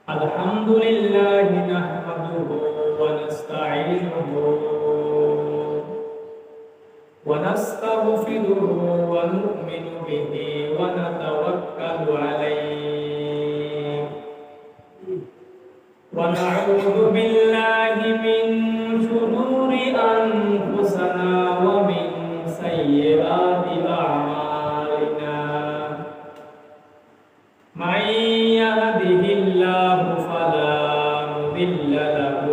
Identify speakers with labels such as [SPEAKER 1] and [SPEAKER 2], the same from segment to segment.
[SPEAKER 1] আলহামদুলিল্লাহ নাহমাদুহু ওয়া নাস্তাঈনুহু ওয়া নাস্তাগফিরুহু ওয়া নু'মিনু বিহি ওয়া নাতাওয়াক্কালু আলাইহি ওয়া না'উযু বিল্লাহি মিন শুরুরি আনফুসিনা ওয়া মিন সাইয়্যাতি আ'মালিনা من يهده الله فلا مضل له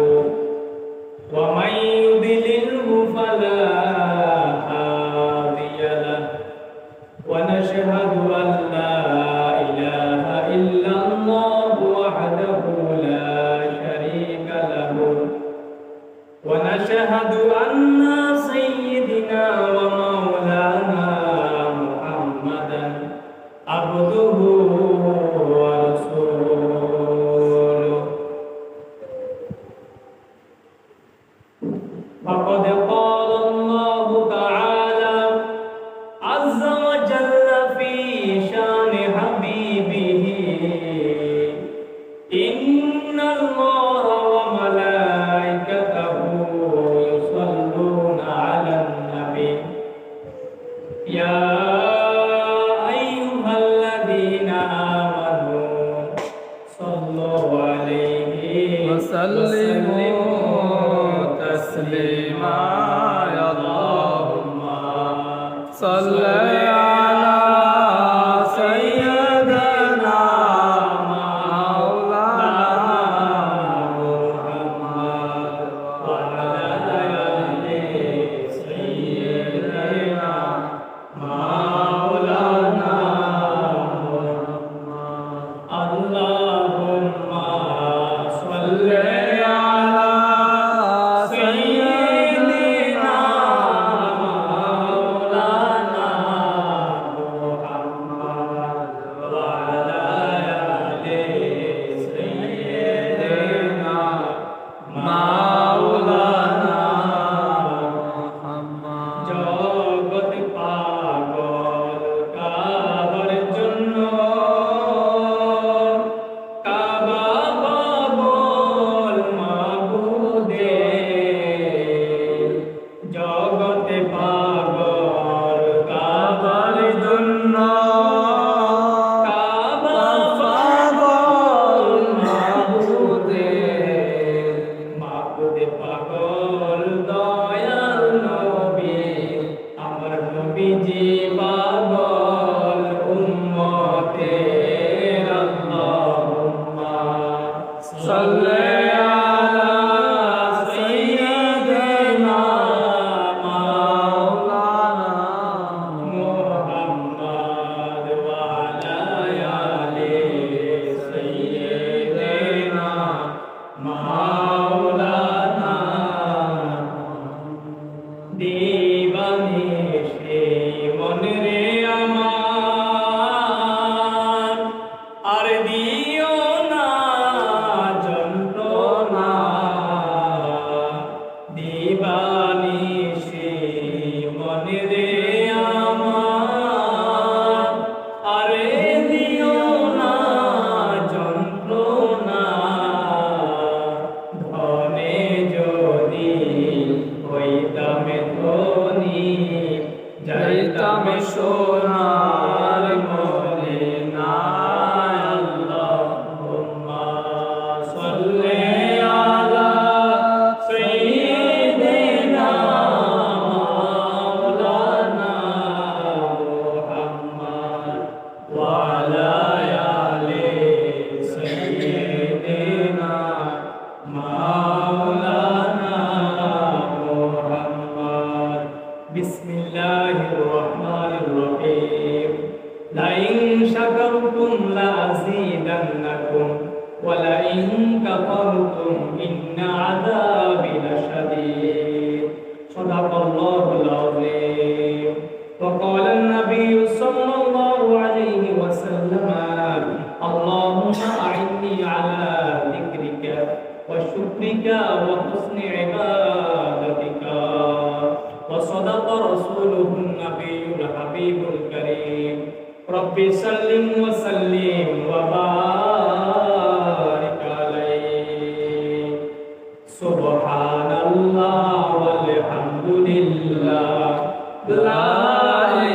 [SPEAKER 1] ومن يضلله فلا هادي له ونشهد أن لا إله إلا الله وحده لا شريك له ونشهد أن سيدنا ومولانا محمدا عبده فقد قال الله تعالى عز وجل في شان حبيبه إن الله وملائكته يصلون على النبي يا أيها الذين آمنوا صلوا عليه وسلموا تسليما يا اللهم صل على سيدنا مولانا محمد وعلى آل سيدنا مولانا محمد اللهم صل ولئن كفرتم إن عذابي لشديد صدق الله العظيم وقال النبي صلى الله عليه وسلم اللهم أعني على ذكرك وشكرك وحسن عبادتك وصدق رسوله النبي الحبيب الكريم রব্বি সাল্লিম ওয়া সাল্লিম ওয়া বারিক আলাইহি সুবহানাল্লাহ ওয়াল হামদুলিল্লাহ লা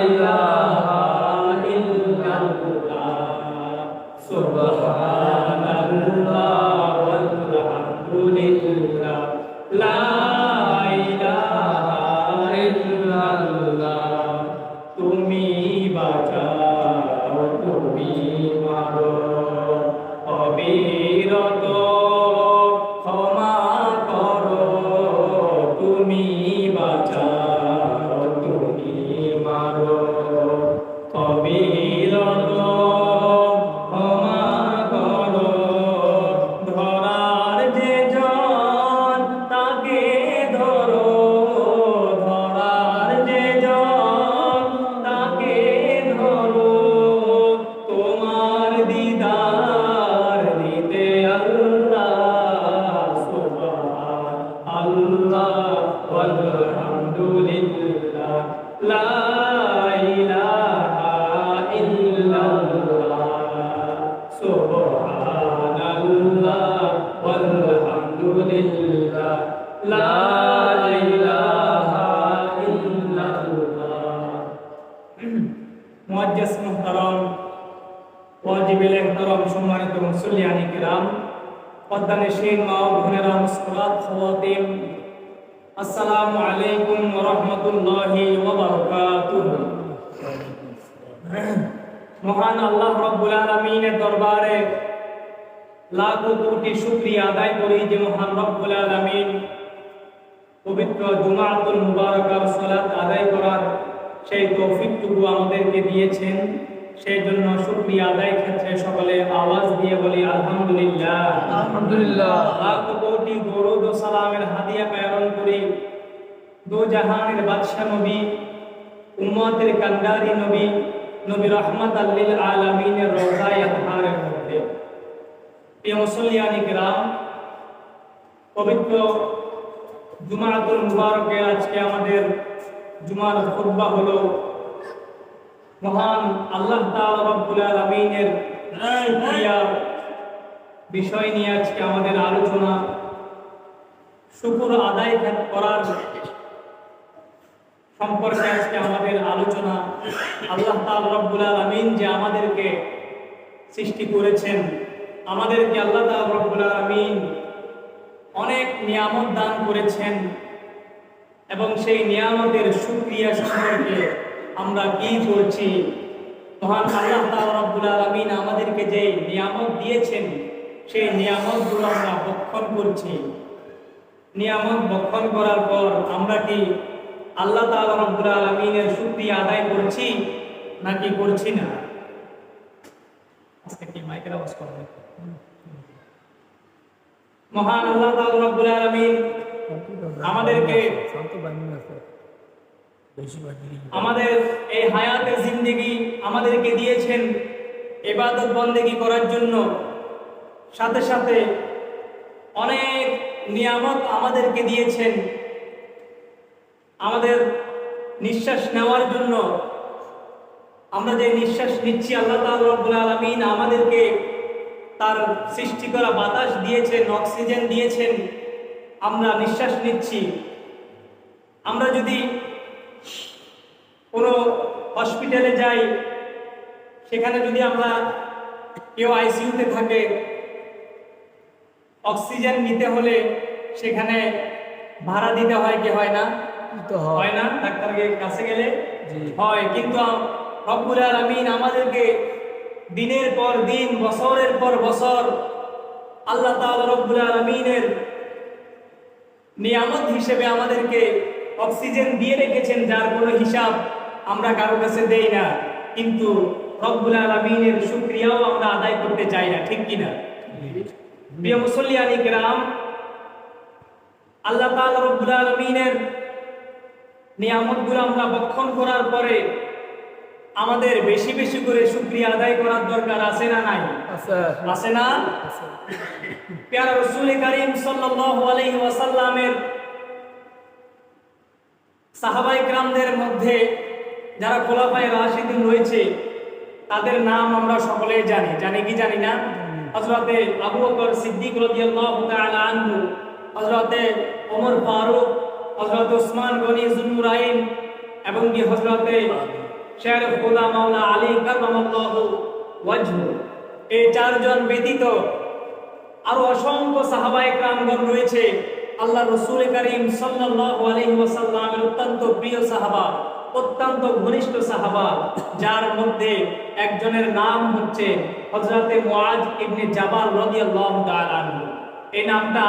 [SPEAKER 1] ইলাহা ইল্লাল্লাহ সুবহানাল্লাহ ওয়াল হামদুলিল্লাহ লা ইলাহা ইল্লাল্লাহ তুমি বাঁচাও তুমি মারো অবিরত ক্ষমা করো তুমি বাঁচাও তুমি মারো অবিরত ক্ষমা করো ধরার যে জন তাকে ধরো ধরার যে জন তাকে ধরো তোমার দিদার দিতে আল্লাহ সুবহান আল্লাহ আলহামদুলিল্লাহ লা ইলাহা ইল্লাল্লাহ সুবহানাল্লাহ আলহামদুলিল্লাহ লা ইলাহা ইল্লাল্লাহ। মুআজ্জাজ মুহতারাম ওয়াজিবুল ইহতারাম সম্মানিত মুসল্লিয়ানে কিরাম পদ্মানিশীন মা ও বোনেরা মুসকুরাত খাওয়াতিন আসসালামু আলাইকুম ওয়া রাহমাতুল্লাহি ওয়া বারাকাতুহু। মহান আল্লাহ রাব্বুল আলামিনের দরবারে লাখো কোটি শুকরিয়া আদায় করি যে মহান রব্বুল আলামিন পবিত্র জুমাতুল মুবারাকার সালাত আদায় করার সেই তৌফিকটুকু আমাদেরকে দিয়েছেন। সেই জন্য শুকরিয়া আদায় ক্ষেত্রে সকলে আওয়াজ দিয়ে বলি আলহামদুলিল্লাহ
[SPEAKER 2] আলহামদুলিল্লাহ।
[SPEAKER 1] লাখো কোটি দরুদ ও সালামের হাদিয়া প্রেরণ করি দো জাহানের বাদশা নবী উম্মতের কান্ডারি নবী নবী রাহমাতাল লিল আলামিনের রওজায়ে আতহারের মধ্যে। প্রিয় মুসল্লিয়ানে কিরাম, পবিত্র জুমাতুল মুবারকের আজকে আমাদের জুমার খুতবা হলো মহান আল্লাহ তাআলা রব্বুল আলামিনের শুকরিয়ার বিষয় নিয়ে আজকে আমাদের আলোচনা। শুকর আদায় করার সম্পর্কে আজকে আমাদের আলোচনা। আল্লাহ তাআলা রব্বুল আলামিন যে আমাদেরকে সৃষ্টি করেছেন, আমাদেরকে আল্লাহ তাআলা রব্বুল আলামিন অনেক নিয়ামত দান করেছেন এবং সেই নিয়ামতের শুকরিয়া সম্পর্কে আমরা কি করছি? মহান আল্লাহ তাআলা রব্বুল আলামিন আমাদেরকে যে নিয়ামত দিয়েছেন সেই নিয়ামতগুলো আমরা ভক্ষণ করছি। নিয়ামত ভক্ষণ করার পর আমরা কি আল্লাহ তাআলা রব্বুল আলামিনের শুকরিয়া আদায় করছি নাকি করছি না? আজকে কি মাইকের আওয়াজ করবে? মহান আল্লাহ তাআলা রব্বুল আলামিন আমাদেরকে আমাদের এই হায়াতে জিন্দেগি আমাদেরকে দিয়েছেন ইবাদত বন্দেগি করার জন্য, সাথে সাথে অনেক নিয়ামত আমাদেরকে দিয়েছেন আমাদের নিঃশ্বাস নেওয়ার জন্য। আমরা যে নিঃশ্বাস নিচ্ছি আল্লাহ তাআলা রব্বুল আলামিন আমাদেরকে তার সৃষ্টি করা বাতাস দিয়েছেন, অক্সিজেন দিয়েছেন, আমরা নিঃশ্বাস নিচ্ছি। আমরা যদি কোনো হসপিটালে যাই, সেখানে যদি আমরা কেউ আইসিইউতে থাকে, অক্সিজেন নিতে হলে সেখানে ভাড়া দিতে হয় কি হয় না? হয় না? ডাক্তারের কাছে গেলে হয়। কিন্তু রব্বুল আলামিন আমাদেরকে দিনের পর দিন, বছরের পর বছর আল্লাহ তাআলা রব্বুল আলামিনের নিয়ামত হিসেবে আমাদেরকে অক্সিজেন দিয়ে রেখেছেন, যার কোনো হিসাব আমরা কারো কাছে দেই না। কিন্তু রব্বুল আলামিনের শুকরিয়াও আমরা আদায় করতে চাই না, ঠিক কি না? প্রিয় মুসল্লিয়ানে কিরাম, আল্লাহ তাআলা রব্বুল আলামিনের নিয়ামতগুলো আমরা ভক্ষণ করার পরে আমাদের বেশি বেশি করে শুকরিয়া আদায় করার দরকার আছে না নাই? আছে না? প্যারা রাসূল কারীম সাল্লাল্লাহু আলাইহি ওয়াসাল্লামের সাহাবায়ে কেরামদের মধ্যে যারা খোলাফায়ে রাশিদিন রয়েছে, তাদের নাম আমরা সকলেই জানি, জানি কি জানি না? হযরতে আবু বকর সিদ্দিক রাদিয়াল্লাহু তাআলা আনহু, হযরতে ওমর ফারুক, হযরত ওসমান গনি যুন্নুরাইন এবং কি হযরতে শের খোদা মাওলা আলী কাররামাল্লাহু ওয়াজহু। এই চারজন ব্যতীত আরো অসংখ্য সাহাবায়ে কেরামগণ রয়েছে। আল্লাহ রাসূল করিম সাল্লাল্লাহু আলাইহি ওয়াসাল্লামের অত্যন্ত প্রিয় সাহাবা, অত্যন্ত ঘনিষ্ঠ সাহাবা, যার মধ্যে একজনের নাম হচ্ছে হযরতে মুআজ ইবনে জাবাল রাদিয়াল্লাহু তাআলা আনহু। এই নামটা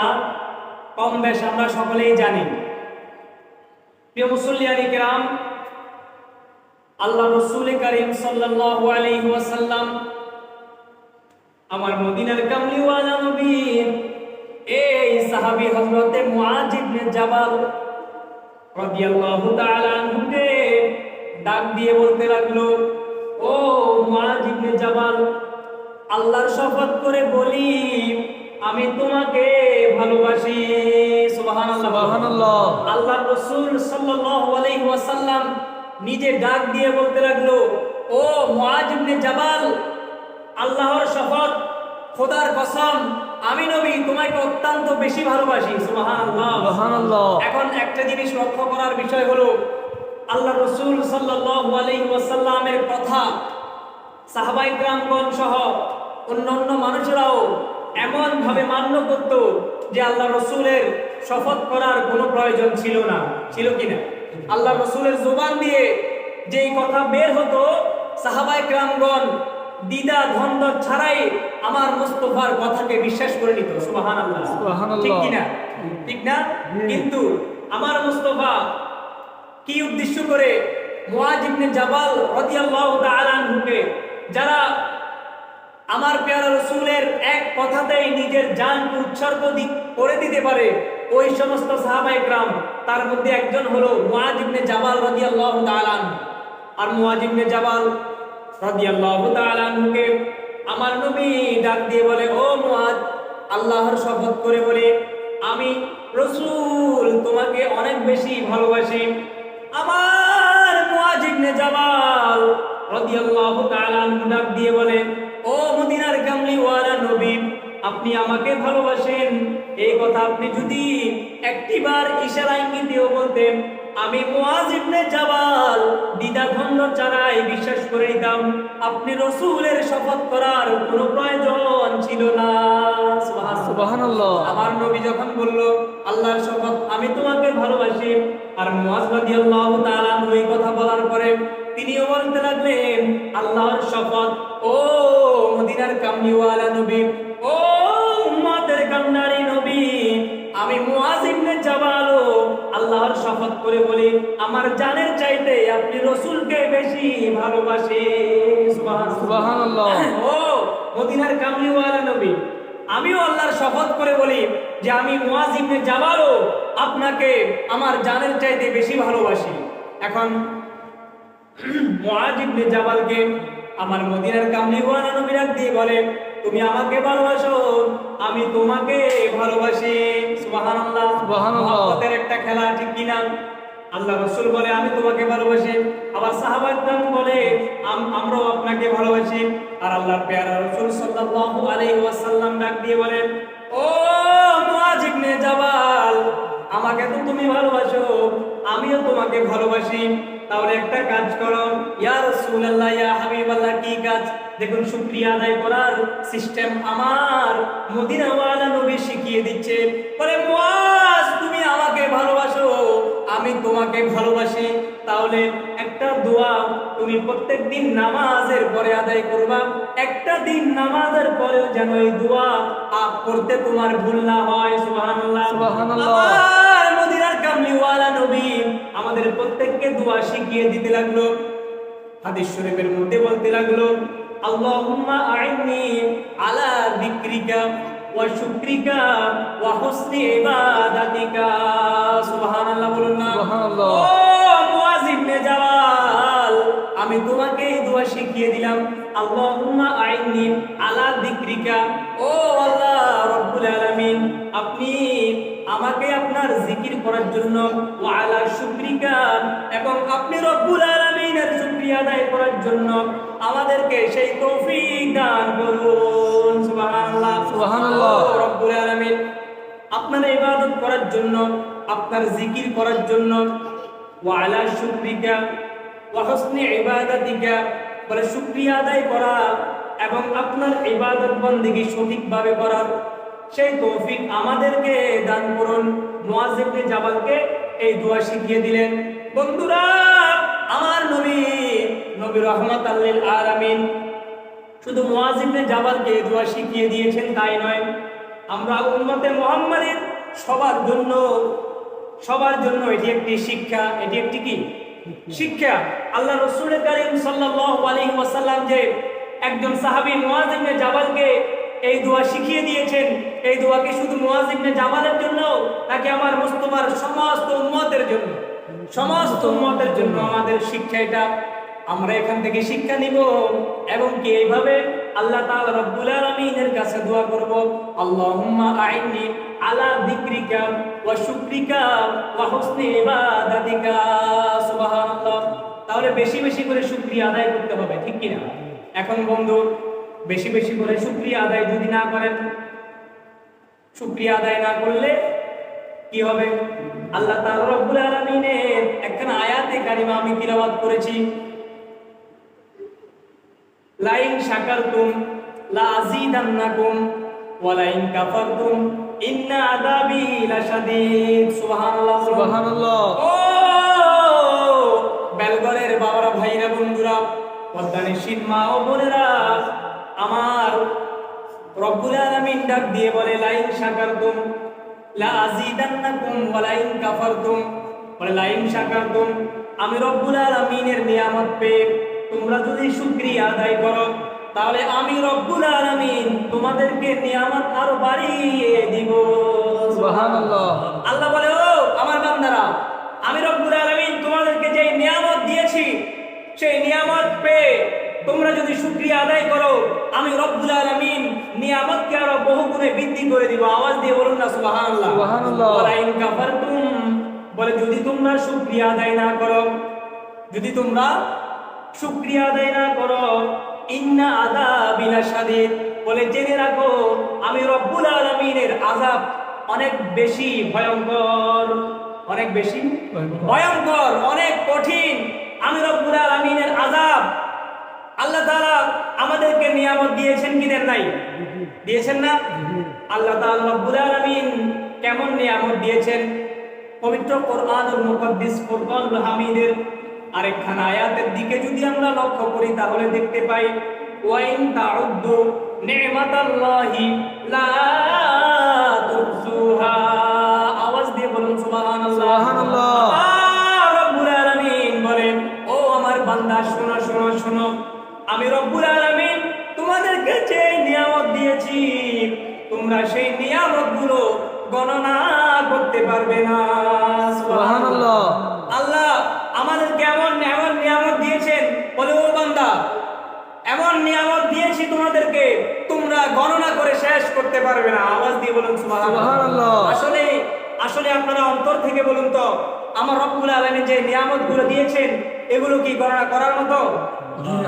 [SPEAKER 1] কম বেশ আমরা সকলেই জানি। প্রিয় মুসল্লিয়ানি কিরাম, আল্লাহ রাসূল করিম সাল্লাল্লাহু আলাইহি ওয়াসাল্লাম আমার মদিনার কামলিওয়ালা নবী এই সাহাবী হযরতে মুআজ ইবনে জাবাল রাদিয়াল্লাহু তাআলা আনহুকে ডাক দিয়ে বলতে লাগলো, ও মুআজ ইবনে জাবাল, আল্লাহর শপথ করে বলি আমি তোমাকে ভালোবাসি। সুবহানাল্লাহ, সুবহানাল্লাহ। আল্লাহর রাসূল সাল্লাল্লাহু আলাইহি ওয়াসাল্লাম নিজে ডাক দিয়ে বলতে লাগলো, ও মুআজ ইবনে জাবাল, আল্লাহর শপথ, খোদার কসম, আমি নবী তোমাকে অত্যন্ত বেশি ভালোবাসি। সুবহানাল্লাহ, সুবহানাল্লাহ। এখন একটা জিনিস লক্ষ্য করার বিষয় হলো, আল্লাহ রাসূল সাল্লাল্লাহু আলাইহি ওয়াসাল্লামের কথা সাহাবায়ে কেরামগণ সহ অন্যান্য মানুষেরাও এমন ভাবে মান্য করত যে আল্লাহ রাসূলের শপথ করার কোনো প্রয়োজন ছিল না। ছিল কিনা? আল্লাহ রাসূলের জবান দিয়ে যেই কথা বের হতো, সাহাবায়ে কেরামগণ দ্বিধা দ্বন্দ্ব ছাড়াই আমার মুস্তাফার কথাকে বিশ্বাস করে নিত। সুবহানাল্লাহ, সুবহানাল্লাহ। ঠিক কিনা? ঠিক না? কিন্তু আমার মুস্তাফা কি উদ্দেশ্য করে মুআজ ইবনে জাবাল রাদিয়াল্লাহু তাআলা আনহুকে, যারা আমার প্যারা রাসূলের এক কথাতেই নিজের জানকে উৎসর্গ করে দিতে পারে, ওই সমস্ত সাহাবায়ে কেরাম, তার মধ্যে একজন হলো মুআজ ইবনে জাবাল রাদিয়াল্লাহু তাআলা আনহু। আর মুআজ ইবনে জাবাল রাদিয়াল্লাহু তাআলা আনহুকে আমার নবী ডাক দিয়ে বলে, ও মুআজ, আল্লাহর শপথ করে বলে আমি রাসূল তোমাকে অনেক বেশি ভালোবাসি। আমার মুআজ ইবনে জাবাল রাদিয়াল্লাহু তাআলা আনহু ডাক দিয়ে বলে, ও মদিনার কামলিওয়ালা নবী, আপনি আমাকে ভালোবাসেন, এই কথা আপনি যদি একটিবার ইশারা ইঙ্গিতেও বলতেন, আমি মুআজ ইবনে জাবাল দ্বিধা দ্বন্দ্ব ছাড়াই বিশ্বাস করে নিতাম, আপনি রাসূলের শপথ করার কোনো প্রয়োজন ছিল না। সুবহানাল্লাহ। আমার নবী যখন বলল আল্লাহর শপথ আমি তোমাকে ভালোবাসি, আর মুআজ রাদিয়াল্লাহু তাআলা আনহু এই কথা বলার পরে তিনিও বলতে লাগলেন, আল্লাহর শপথ, ও মদিনার কামলিওয়ালা নবী, ও উম্মতের কান্ডারি নবী, আমি মুআজ ইবনে জাবাল আল্লাহর শপথ করে বলি আমার জানের চাইতে আপনি রাসূলকে বেশি ভালোবাসি। সুবহানাল্লাহ। ও মদিনার কামলিওয়ালা নবী, আমিও আল্লাহর শপথ করে বলি যে আমি মুআজ ইবনে জাবাল আপনাকে আমার জানের চাইতে বেশি ভালোবাসি। এখন মুআজ ইবনে জাবালকে আমার মদিনার কামলিওয়ালা নবী ডাক দিয়ে বলে, তুমি আমাকে ভালোবাসো, আমি তোমাকে ভালোবাসি। সুবহানাল্লাহ, সুবহানাল্লাহ। মহব্বতের একটা খেলা, ঠিক কি না? আল্লাহ রাসূল বলে আমি তোমাকে ভালোবাসি, আবার সাহাবায়ে কেরাম বলে আমরাও আপনাকে ভালোবাসি। আর আল্লাহর প্যারা রাসূল সাল্লাল্লাহু আলাইহি ওয়াসাল্লাম ডাক দিয়ে বলেন, ও মুআজ ইবনে জাবাল, আমাকে তো তুমি ভালোবাসো, আমিও তোমাকে ভালোবাসি, তাহলে একটা কাজ করো। ইয়া রাসূলুল্লাহ, ইয়া হাবিবাল্লাহ, কি কাজ? দেখুন, শুকরিয়া আদায় করার সিস্টেম আমার মদিনাওয়ালা নবী শিখিয়ে দিচ্ছে। বলে মুআজ, তুমি আমাকে ভালোবাসো, আমি তোমাকে ভালোবাসি, তাহলে একটা দোয়া তুমি প্রত্যেকদিন নামাজের পরে আদায় করবা। একটা দিন নামাজের পরেও যেন এই দোয়া করতে তোমার ভুল না হয়। সুবহানাল্লাহ, সুবহানাল্লাহ। মদিনার কামলিওয়ালা নবী আমাদের প্রত্যেককে দোয়া শিখিয়ে দিতে লাগলো। হাদিস শরীফের মধ্যে বলতে লাগলো, আল্লাহুম্মা আইন্নি আলা যিকরিকা ওয়া শুকরিকা ওয়া হুসনি ইবাদাতিকা। সুবহানাল্লাহ, বলুন না সুবহানাল্লাহ। ও মুআজ ইবনে জাবাল, আমি তোমাকে এই দোয়া শিখিয়ে দিলাম, আল্লাহুম্মা আইন্নি আলা যিকরিকা, ও আল্লাহ রব্বুল আলামিন, আপনি আমাকে আপনার জিকির করার জন্য, ওয়া আলা শুকরিকা, এবং আপনি রব্বুল আলামিন আলামিনের শুকরিয়া আদায় করার জন্য আমাদেরকে সেই তৌফিক দান করুন। সুবহানাল্লাহ,
[SPEAKER 2] সুবহানাল্লাহ।
[SPEAKER 1] ও রব্বুল আলামিন, আপনার ইবাদত করার জন্য, আপনার জিকির করার জন্য, ওয়া আলা শুকরিকা ওয়া হুসনি ইবাদাতিকা, বলে শুকরিয়া আদায় করা এবং আপনার ইবাদত বন্দেগী সঠিকভাবে করার সেই তৌফিক আমাদেরকে দান করুন। মুআয ইবনে জাবালকে এই দোয়া শিখিয়ে দিলেন। বন্ধুরা, আমার নবী রাহমাতাল লিল আলামিন শুধু মুআয ইবনে জাবালকে এই দোয়া শিখিয়ে দিয়েছেন তাই নয়, আমরা উম্মতে মুহাম্মাদের সবার জন্য এটি একটি শিক্ষা। এটি একটি কি শিক্ষা? আল্লাহ রাসূল কারীম সাল্লাল্লাহু আলাইহি ওয়াসাল্লাম যে একজন সাহাবী মুআয ইবনে জাবালকে এই দোয়া শিখিয়ে দিয়েছেন, এই দোয়াকে শুধু মুআয ইবনে জাবালের জন্য নাকি আমার মুস্তাফার সমস্ত উম্মতের জন্য? সমস্ত উম্মতের জন্য আমাদের শিক্ষা এটা। আমরা এখান থেকে শিক্ষা নিব এবং কি এইভাবে আল্লাহ তাআলা রব্বুল আলামিনের কাছে দোয়া করব, আল্লাহুম্মা আইন্নি আলা যিকরিকা ওয়া শুকরিকা ওয়া হুসনি ইবাদাতিকা। সুবহানাল্লাহ। তাহলে বেশি বেশি করে শুকরিয়া আদায় করতে হবে, ঠিক কি না? এখন বন্ধু, বেশি বেশি করে শুকরিয়া আদায় যদি না করেন, শুকরিয়া আদায় না করলে কি হবে? আল্লাহ তাআলা রব্বুল আলামিনের একখানা আয়াতে কারিমা আমি তিলাওয়াত করেছি, লাইন শাকারতুম লা আযীদান্নাকুম ওয়া লাইন কাফারতুম ইন্না আযাবি লাশাদীদ। সুবহানাল্লাহ,
[SPEAKER 2] সুবহানাল্লাহ।
[SPEAKER 1] ও বেলগরের বাবারা, ভাইরা, বন্ধুরা, পদ্মানিশীন মা ও বোনেরা, আমার রব্বুল আলামিন ডাক দিয়ে বলে, লাইন শাকারতুম লা আযীদান্নাকুম ওয়া লাইন কাফারতুম, বলে লাইন শাকারতুম, আমি রব্বুল আলামিনের নিয়ামত পেয়ে তোমরা যদি শুকরিয়া আদায় করো তাহলে আমি রব্বুল আলামিন তোমাদেরকে নিয়ামত আরো বাড়িয়ে দিব।
[SPEAKER 2] সুবহানাল্লাহ।
[SPEAKER 1] আল্লাহ বলে, ও আমার বান্দারা, আমি রব্বুল আলামিন তোমাদেরকে যে নিয়ামত দিয়েছি সেই নিয়ামত পেয়ে তোমরা যদি শুকরিয়া আদায় করো, আমি রব্বুল আলামিন নিয়ামতকে আরো বহুগুণে বৃদ্ধি করে দিব। আওয়াজ দিয়ে বলুন না সুবহানাল্লাহ।
[SPEAKER 2] সুবহানাল্লাহ।
[SPEAKER 1] ওয়া ইন কাফারতুম, বলে যদি তোমরা শুকরিয়া আদায় না করো, যদি তোমরা শুকরিয়া আদায় না করো, ইন্না আযাবি লাশাদীদ, বলে জেনে রাখো আমি রব্বুল আলামিনের আযাব অনেক বেশি ভয়ঙ্কর, অনেক বেশি ভয়ঙ্কর, অনেক কঠিন। আমি রব্বুল আলামিনের আযাব। আল্লাহ তাআলা আমাদেরকে নিয়ামত দিয়েছেন কি দেন নাই? দিয়েছেন না? আল্লাহ তাআলা রব্বুল আলামিন কেমন নিয়ামত দিয়েছেন? পবিত্র কোরআনুল মুকাদ্দাস ফুরকানুল হামিদের আরেকখানা আয়াতের দিকে যদি আমরা লক্ষ্য করি তাহলে দেখতে পাই, ওয়া ইন তাউদ্দু নি'মাতাল্লাহি লা তুহসুহা। আওয়াজ দিয়ে বলুন সুবহানাল্লাহ।
[SPEAKER 2] সুবহানাল্লাহ।
[SPEAKER 1] রব্বুল আলামিন বলেন, ও আমার বান্দা, শোনো শোনো শোনো, আমি রব্বুল আলামিন তোমাদেরকে যে নিয়ামত দিয়েছি তোমরা সেই নিয়ামতগুলো গণনা করতে পারবে না।
[SPEAKER 2] সুবহানাল্লাহ।
[SPEAKER 1] আল্লাহ আমাদেরকে এমন এমন নিয়ামত দিয়েছেন, বলে ও বান্দা, এমন নিয়ামত দিয়েছি তোমাদেরকে তোমরা গণনা করে শেষ করতে পারবে না। আওয়াজ দিয়ে বলুন সুবহানাল্লাহ। আসলে আসলে আপনারা অন্তর থেকে বলুন তো, আমার রব্বুল আলামিন যে নিয়ামতগুলো দিয়েছেন এগুলো কি গণনা করার মতো?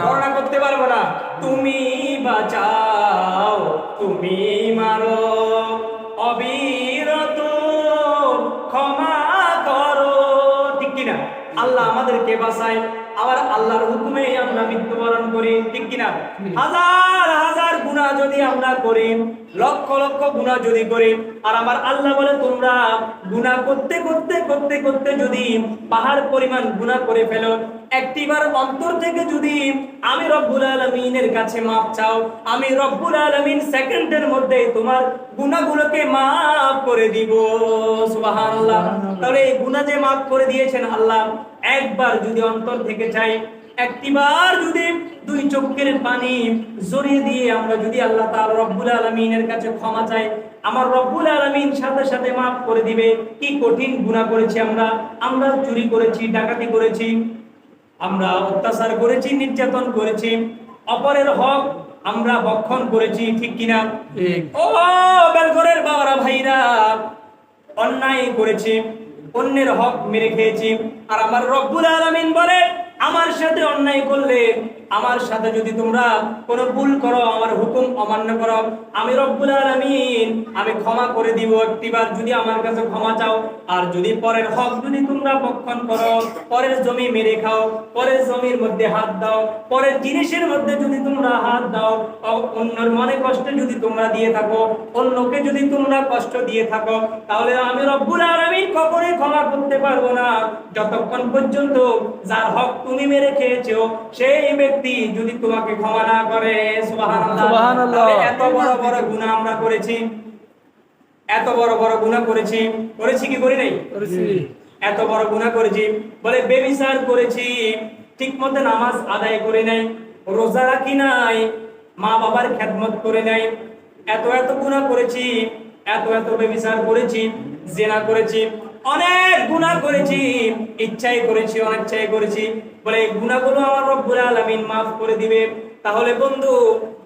[SPEAKER 1] গণনা করতে পারবো না। তুমি বাঁচাও, তুমি মারো, অবিরত ক্ষমা করো, ঠিক কিনা? আল্লাহ আমাদেরকে বাঁচায়, আবার আল্লাহর হুকুমে আমরা মৃত্যুবরণ করি, ঠিক কিনা? হাজার হাজার গুনাহ যদি আমরা করি, লক্ষ লক্ষ গুনাহ যদি করি, আর আমার আল্লাহ বলে তোমরা গুনাহ করতে করতে করতে করতে যদি পাহাড় পরিমাণ গুনাহ করে ফেলো, একটিবার অন্তর থেকে যদি আমি রব্বুল আলামিনের কাছে মাফ চাও, আমি রব্বুল আলামিন সেকেন্ডের মধ্যে তোমার গুনাহগুলোকে মাফ করে দিব। সুবহানাল্লাহ। তাহলে এই গুনাহ যে মাফ করে দিয়েছেন আল্লাহ, একবার যদি অন্তর থেকে চাই, একটিবার যদি দুই চোখের পানি জড়িয়ে দিয়ে আমরা যদি আল্লাহ তাআলা রব্বুল আলামিনের কাছে ক্ষমা চাই, আমার রব্বুল আলামিন সাথে সাথে মাফ করে দিবে। কি কঠিন গুনাহ করেছি আমরা! আমরা চুরি করেছি, ডাকাতি করেছি, আমরা অত্যাচার করেছি, নির্যাতন করেছি, অপরের হক আমরা ভক্ষণ করেছি, ঠিক কিনা? ও বেলগরের বাবারা, ভাইরা, অন্যায় করেছি, অন্যের হক মেরে খেয়েছি, আর আমার রব্বুল আলামিন বলে আমার সাথে অন্যায় করলে, আমার সাথে যদি তোমরা কোনো ভুল করো, আমার হুকুম অমান্য করো, আমি রব্বুল আলামিন আমি ক্ষমা করে দিব একটিবার যদি আমার কাছে ক্ষমা চাও। আর যদি পরের হক যদি তোমরা ভক্ষণ করো, পরের জমি মেরে খাও, পরের জমির মধ্যে হাত দাও, পরের জিনিসের মধ্যে যদি তোমরা হাত দাও, অন্যের মনে কষ্ট যদি তোমরা দিয়ে থাকো, অন্যকে যদি তোমরা কষ্ট দিয়ে থাকো, তাহলে আমি রব্বুল আলামিন কখনোই ক্ষমা করতে পারবো না, যতক্ষণ পর্যন্ত যার হক তুমি মেরে খেয়েছো সেই ব্যক্তি যদি তোমাকে ক্ষমা না করে। সুবহানাল্লাহ।
[SPEAKER 2] সুবহানাল্লাহ।
[SPEAKER 1] তাহলে এত বড় বড় গুনাহ আমরা করেছি, এত বড় বড় গুনাহ করেছি, করেছি কি করি নাই?
[SPEAKER 2] করেছি।
[SPEAKER 1] এত বড় গুনাহ করেছি, বলে বেবিচার করেছি, ঠিকমতো নামাজ আদায় করে নাই, রোজা রাখি নাই, মা বাবার খেদমত করে নাই, এত এত গুনাহ করেছি, এত এত বেবিচার করেছি, জিনা করেছি, অনেক গুনাহ করেছি, ইচ্ছাই করেছি, অনিচ্ছাই করেছি, বলে এই গুনাহগুলো আমার রব্বুল আলামিন maaf করে দিবে। তাহলে বন্ধু,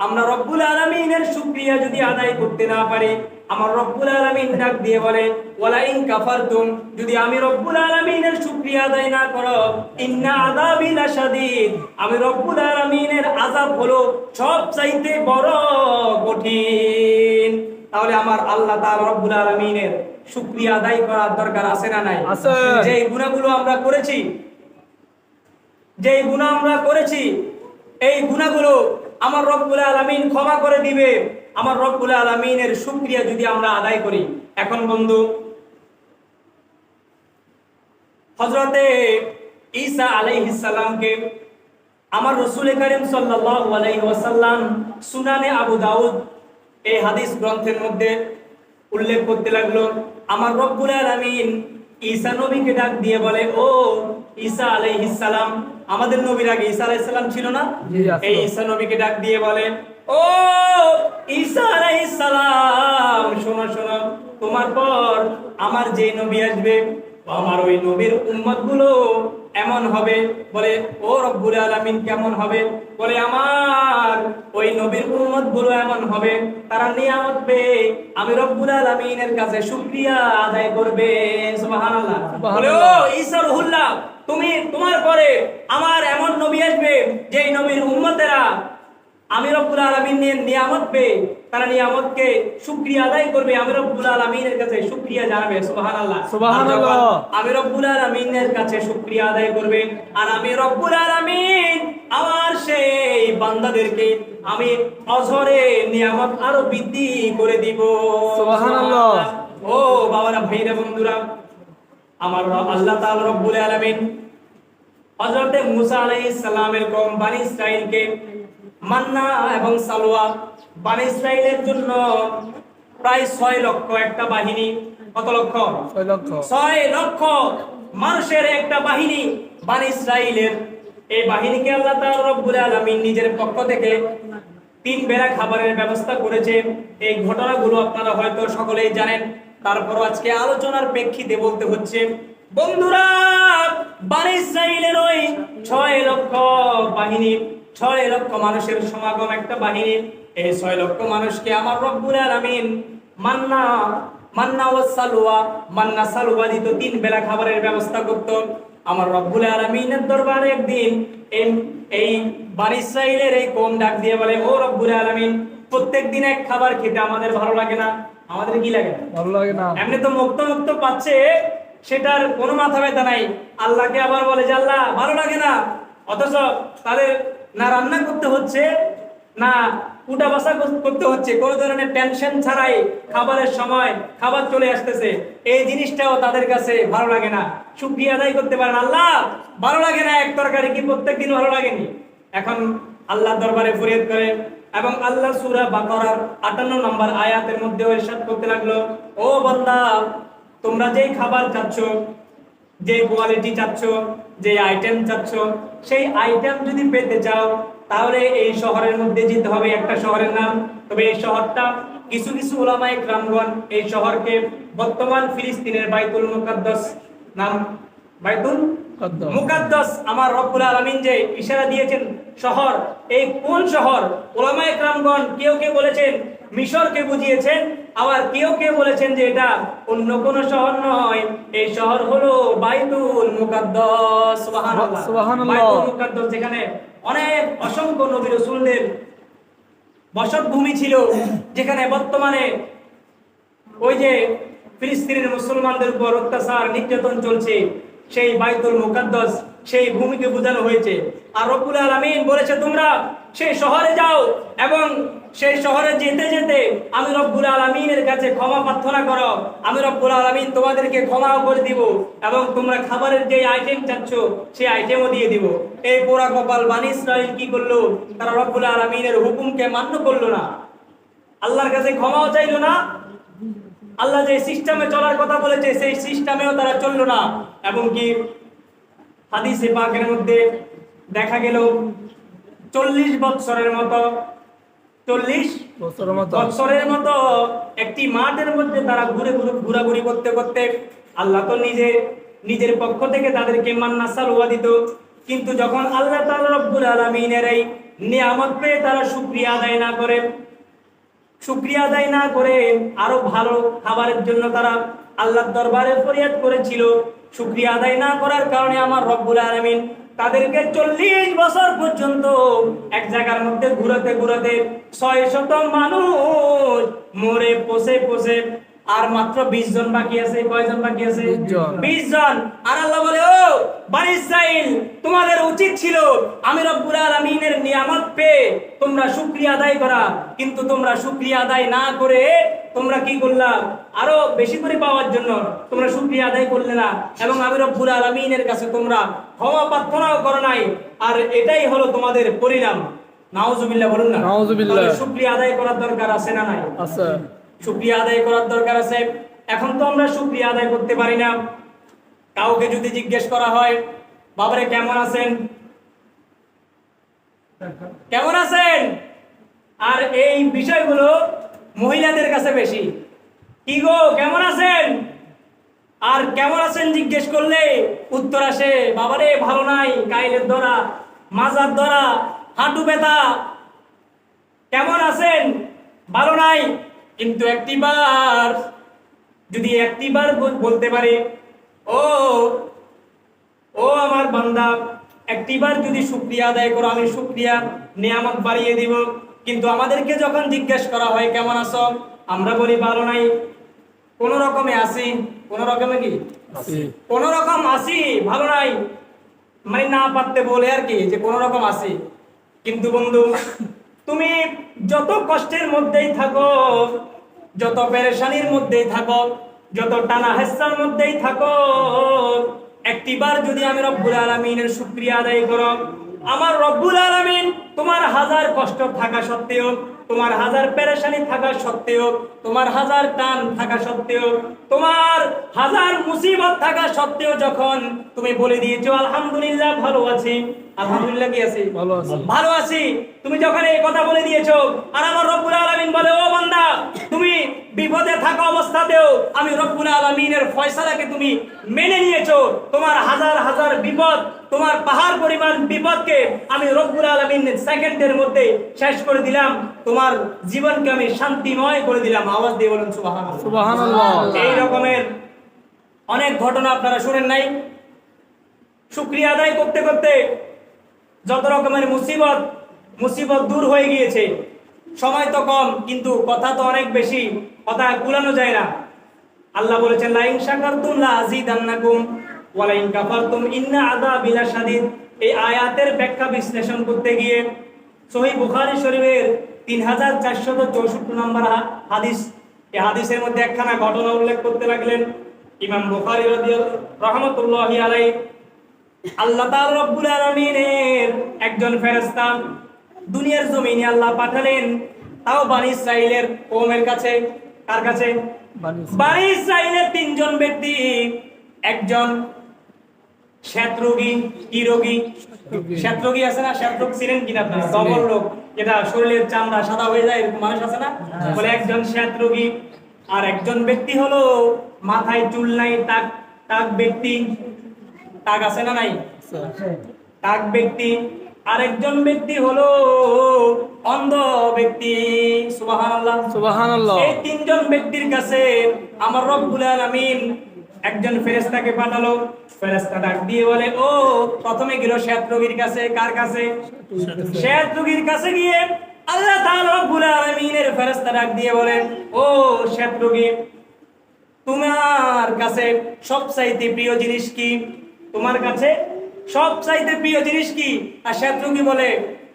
[SPEAKER 1] আমরা রব্বুল আলামিনের শুকরিয়া যদি আদায় করতে না পারি, আমার রব্বুল আলামিন ডাক দিয়ে বলে ওয়ালা ইন কাফারতুম, যদি আমি রব্বুল আলামিনের শুকরিয়া আদায় না করো, ইন্না আযাবি লাশাদীদ, আমি রব্বুল আলামিনের আযাব হলো সবচাইতে বড় কঠিন। তাহলে আমার আল্লাহ তাআলা রব্বুল আলামিনের শুকরিয়া আদায় করার দরকার আছে না নাই?
[SPEAKER 2] আছে।
[SPEAKER 1] যে গুনাহগুলো আমরা করেছি, যে গুনাহ আমরা করেছি, এই গুনাহগুলো আমার রব্বুল আলামিন ক্ষমা করে দিবে, আমার রব্বুল আলামিনের শুকরিয়া যদি আমরা আদায় করি। এখন বন্ধু, হযরতে ঈসা আলাইহিস সালামকে আমার রাসূল কারীম সাল্লাল্লাহু আলাইহি ওয়াসাল্লাম সুনানে আবু দাউদ এই হাদিস গ্রন্থের মধ্যে উল্লেখ করতে লাগলো। আমার রব্বুল আলামিন ঈসা নবীকে ডাক দিয়ে বলে, ও ঈসা আলাইহিস সালাম, আমাদের নবীর আগে ঈসা আলাইহিস সালাম ছিল না?
[SPEAKER 2] জি, আছে।
[SPEAKER 1] এই ঈসা নবীকে ডাক দিয়ে বলে, ও ঈসা আলাইহিস সালাম, শোনো শোনো, তোমার পর আমার যে নবী আসবে, আমার ওই নবীর উম্মতগুলো এমন হবে। বলে ও রব্বুল আলামিন কেমন হবে? বলে আমার ওই নবীর উম্মতগুলো এমন হবে, তারা নিয়ামত পেয়ে আমি রব্বুল আলামিনের কাছে শুকরিয়া আদায় করবে। সুবহানাল্লাহ। বলে ও ঈসা রুহুল্লাহ, তুমি তোমার পরে আমার এমন নবী আসবে যেই নবীর উম্মতেরা আমি রব্বুল আলামিনের নিয়ামত পেয়ে তারা নিয়ামতকে শুকরিয়া আদায় করবে, আমি রব্বুল আলামিনের কাছে শুকরিয়া জানাবে। সুবহানাল্লাহ।
[SPEAKER 2] সুবহানাল্লাহ।
[SPEAKER 1] আমি রব্বুল আলামিনের কাছে শুকরিয়া আদায় করবে, আর আমি রব্বুল আলামিন আমার সেই বান্দাদেরকে আমি অঝরে নিয়ামত আরো বৃদ্ধি করে দিব।
[SPEAKER 2] সুবহানাল্লাহ।
[SPEAKER 1] ও বাবারা, ভাইরা, বন্ধুরা, আমার আল্লাহ তাআলা রব্বুল আলামিন হযরতে মুসা আলাইহিস সালামের কওম বনি ইসরাইলকে মান্না এবং সালওয়া, বনি ইসরাইলের জন্য প্রায় 6 লক্ষ একটা বাহিনী, কত লক্ষ?
[SPEAKER 2] 6 লক্ষ।
[SPEAKER 1] 6 লক্ষ মানুষের একটা বাহিনী বনি ইসরাইলের। এই বাহিনীকে আল্লাহ তাআলা রব্বুল আলামিন নিজের পক্ষ থেকে 3 বেলা খাবারের ব্যবস্থা করেছে। এই ঘটনাগুলো আপনারা হয়তো সকলেই জানেন, তারপর আজকে আলোচনার প্রেক্ষিতে বলতে হচ্ছে। বন্ধুরা, বনি ইসরাইলের ওই 6 লক্ষ বাহিনী, 6 লক্ষ মানুষের সমাগম একটা বাহিনী, এই 6 লক্ষ মানুষকে আমার রব্বুল আলামিন মান্না ও সালওয়া, মান্না সালওয়া দিত, 3 বেলা খাবারের ব্যবস্থা করত। আমার রব্বুল আলামিনের দরবারে একদিন এই বনি ইসরাইলের এই কওম ডাক দিয়ে বলে, ও রব্বুল আলামিন, প্রত্যেকদিন এক খাবার খেতে আমাদের ভালো লাগে না? আমাদের কি লাগে?
[SPEAKER 2] ভালো লাগে না।
[SPEAKER 1] এমনি তো মুক্ত মুক্ত পাচ্ছে, সেটার কোনো মাথা ব্যথা নাই। আল্লাহকে আবার বলে যে আল্লাহ ভালো লাগে না, অথচ তাদের না রান্না করতে হচ্ছে, না উঠা বসা করতে হচ্ছে, কোনো ধরনের টেনশন ছাড়াই খাবারের সময় খাবার চলে আসতেছে, এই জিনিসটাও তাদের কাছে ভালো লাগে না। শুকরিয়া আদায় করতে পারেন, আল্লাহ ভালো লাগে না এক তরকারি, কি প্রত্যেকদিন ভালো লাগেনি? এখন আল্লাহর দরবারে ফরিয়াদ করে, এবং আল্লাহ সূরা বাকারার 58 নম্বর আয়াতের মধ্যে ইরশাদ করতে লাগলো, ও বান্দা, তোমরা যেই খাবার চাচ্ছ, যে কোয়ালিটি চাচ্ছ, যে আইটেম চাচ্ছ, সেই আইটেম যদি পেতে চাও তাহলে এই শহরের মধ্যে যেতে হবে। একটা শহরের নাম, তবে এই শহরটা কিছু কিছু উলামায়ে কেরামগণ এই শহরকে বর্তমান ফিলিস্তিনের বাইতুল মুকাদ্দাস নাম, বাইতুল মুকাদ্দাস আমার রব্বুল আলামিন যে ইশারা দিয়েছেন শহর, এই কোন শহর? উলামায়ে কেরামগণ কেউ কেউ বলেছেন মিশরকে বুঝিয়েছেন, আবার কেউ কেউ বলেছেন যে এটা অন্য কোন শহর নয়, এই শহর হলো বাইতুল মুকাদ্দাস। সুবহানাল্লাহ।
[SPEAKER 2] সুবহানাল্লাহ।
[SPEAKER 1] বাইতুল মুকাদ্দাস যেখানে অনেক অসংখ্য নবী রাসূলদের বসতভূমি ছিল, যেখানে বর্তমানে ওই যে ফিলিস্তিনের মুসলমানদের উপর অত্যাচার নির্যাতন চলছে, সেই বাইতুল মুকাদ্দাস সেই ভূমিকে বোঝানো হয়েছে। আর রব্বুল আলামিন বলেছে তোমরা সেই শহরে যাও এবং সেই শহরে যেতে যেতে আমি রব্বুল আলামিনের কাছে ক্ষমা প্রার্থনা করো, আমি রব্বুল আলামিন তোমাদেরকে ক্ষমাও করে দিব এবং তোমরা খাবারের যে আইটেম চাচ্ছ সেই আইটেমও দিয়ে দিব। এই পোড়া কপাল বনী ইসরাইল কি করলো? তারা রব্বুল আলামিনের হুকুমকে মান্য করলো না, আল্লাহর কাছে ক্ষমাও চাইলো না, আল্লাহ যে সিস্টেমে চলার কথা বলেছে সেই সিস্টেমেও তারা চললো না। এবং কি হাদিসে পাকের মধ্যে দেখা গেল 40 বছরের মতো 40 বছরের মতো একটি মাঠের মধ্যে তারা ঘোরাঘুরি করতে করতে আল্লাহ তো নিজের পক্ষ থেকে তাদেরকে মান্না সালওয়া দিত, কিন্তু যখন আল্লাহ তাআলা রব্বুল আলামিনের এই নিয়ামত পেয়ে তারা শুকরিয়া আদায় না করে আরো ভালো খাবারের জন্য তারা আল্লাহর দরবারে ফরিয়াদ করেছিল। শুকরিয়া আদায় না করার কারণে আমার রব্বুল আলামিন তাদেরকে 40 বছর পর্যন্ত এক জায়গার মধ্যে ঘুরাতে 600 মানুষ মরে পচে আর মাত্র 20 জন বাকি আছে। কয়জন বাকি আছে? 20 জন। আর আল্লাহ বলে, ও বনী ইসরাইল, তোমাদের উচিত ছিল আমি রব্বুল আলামিনের নিয়ামত পেয়ে তোমরা শুকরিয়া আদায় করা, কিন্তু তোমরা শুকরিয়া আদায় না করে তোমরা কি করলা? আরো বেশি করে পাওয়ার জন্য তোমরা শুকরিয়া আদায় করলে না এবং আমি রব্বুল আলামিনের কাছে তোমরা ক্ষমা প্রার্থনাও করো নাই। আর এটাই হলো তোমাদের পরিণাম। নাউজুবিল্লাহ বলুন না।
[SPEAKER 2] নাউজুবিল্লাহ।
[SPEAKER 1] শুকরিয়া আদায় করার দরকার আছে না নাই?
[SPEAKER 2] আছে।
[SPEAKER 1] শুকরিয়া আদায় করার দরকার আছে। এখন তো আমরা শুকরিয়া আদায় করতে পারি না। কাউকে যদি জিজ্ঞেস করা হয়, বাবারে কেমন আছেন, কেমন আছেন, আর এই বিষয়গুলো মহিলাদের কাছে বেশি। কি গো কেমন আছেন, আর কেমন আছেন জিজ্ঞেস করলে উত্তর আসে, বাবারে ভালো নাই, কাইলের ধরা, মাজার ধরা, হাঁটু ব্যথা, কেমন আছেন, ভালো নাই। কিন্তু একটিবার বলতে পারে, ও আমার বান্দা, একটিবার যদি শুকরিয়া আদায় করো আমি শুকরিয়া নিয়ামত বাড়িয়ে দিব। কিন্তু আমাদেরকে যখন জিজ্ঞেস করা হয় কেমন আছো, আমরা বলি ভালো নাই, কোন রকমে আছি। কোন রকমে কি? কোন রকম আছি, ভালো নাই, মানে না পারতে বলে আর কি, যে কোন রকম আছি। কিন্তু বন্ধু, তুমি যত কষ্টের মধ্যেই থাকো, যত পেরেশানির মধ্যেই থাকো, যত টানা হেসার মধ্যেই থাকো, একটিবার যদি আমি রব্বুল আলামিনের শুকরিয়া আদায় করো, আমার রব্বুল আলামিন তোমার হাজার কষ্ট থাকা সত্ত্বেও, তোমার হাজার পেরেশানি থাকা সত্ত্বেও, তোমার হাজার টান থাকা সত্ত্বেও, তোমার হাজার মুসিবত থাকা সত্ত্বেও যখন তুমি বলে দিয়েছো আলহামদুলিল্লাহ ভালো আছি, আলহামদুলিল্লাহ কি আছি, ভালো আছি, তুমি যখন এই কথা বলে দিয়েছো, আর আমার রব্বুল আলামিন বলে, ও বান্দা, তুমি বিপদে থাকা অবস্থাতেও আমি রব্বুল আলামিনের ফয়সালাকে তুমি মেনে নিয়েছো, তোমার হাজার হাজার বিপদ, তোমার পাহাড় পরিমাণ বিপদকে আমি রব্বুল আলামিন সেকেন্ডের মধ্যে শেষ করে দিলাম, তোমার জীবনকে আমি শান্তিময় করে দিলাম। আওয়াজ দিয়ে বলুন সুবহানাল্লাহ।
[SPEAKER 2] সুবহানাল্লাহ।
[SPEAKER 1] এই রকমের অনেক ঘটনা আপনারা শুনেন নাই? শুকরিয়া আদায় করতে করতে যত রকমের মুসিবত দূর হয়ে গিয়েছে। সময় তো কম, কিন্তু কথা তো অনেক বেশি, কথা কুলানো যায় না। আল্লাহ বলেছেন, লা ইন শাকারতুম লা আযীদান্নাকুম ওয়া লা ইন কাফারতুম ইন্না আযাবি লাশাদীদ। এই আয়াতের ব্যাখ্যা বিশ্লেষণ করতে গিয়ে সহিহ বুখারী শরীফের 3464 নম্বর হাদিস, এই হাদিসের মধ্যে একখানা ঘটনা উল্লেখ করতে লাগলেন ইমাম বুখারী রাহমাতুল্লাহি আলাইহি। আল্লাহ তাআলা রব্বুল আলামিনের একজন ফেরেশতা দুনিয়ার জমিনে আল্লাহ পাঠালেন, তাও বনী ইসরাইলের কওমের কাছে। কার কাছে? বনী ইসরাইলের 3 জন ব্যক্তি। একজন শ্বেতরোগী। কি রোগী? শ্বেতরোগী আছে না? শ্বেতরোগ ছিলেন কিনা আপনারা? ডবল রোগ, যেটা শরীরের চামড়া সাদা হয়ে যায়, এরকম মানুষ আছে না? বলে একজন শ্বেতরোগী। আর একজন ব্যক্তি হলো মাথায় চুল নাই, টাক ব্যক্তি। টাক আছে না নাই? টাক ব্যক্তি। আরেকজন ব্যক্তি হলো অন্ধ ব্যক্তি, সুবহানাল্লাহ
[SPEAKER 2] সুবহানাল্লাহ।
[SPEAKER 1] এই তিনজন ব্যক্তির কাছে আমার রব্বুল আলামিন একজন ফেরেশতাকে পাঠালো। ফেরেশতা ডাক দিয়ে বলে, ও প্রথমে গেল শ্বেত রোগীর কাছে। কার কাছে? শ্বেত রোগীর কাছে গিয়ে আল্লাহ তাআলা রব্বুল আলামিনের ফেরেশতা ডাক দিয়ে বলে, ও শ্বেত রোগী, তোমার কাছে সবচাইতে প্রিয় জিনিস কি? তোমার কাছে সবচাইতে প্রিয় জিনিস কি? আর শ্বেত রোগী বলে,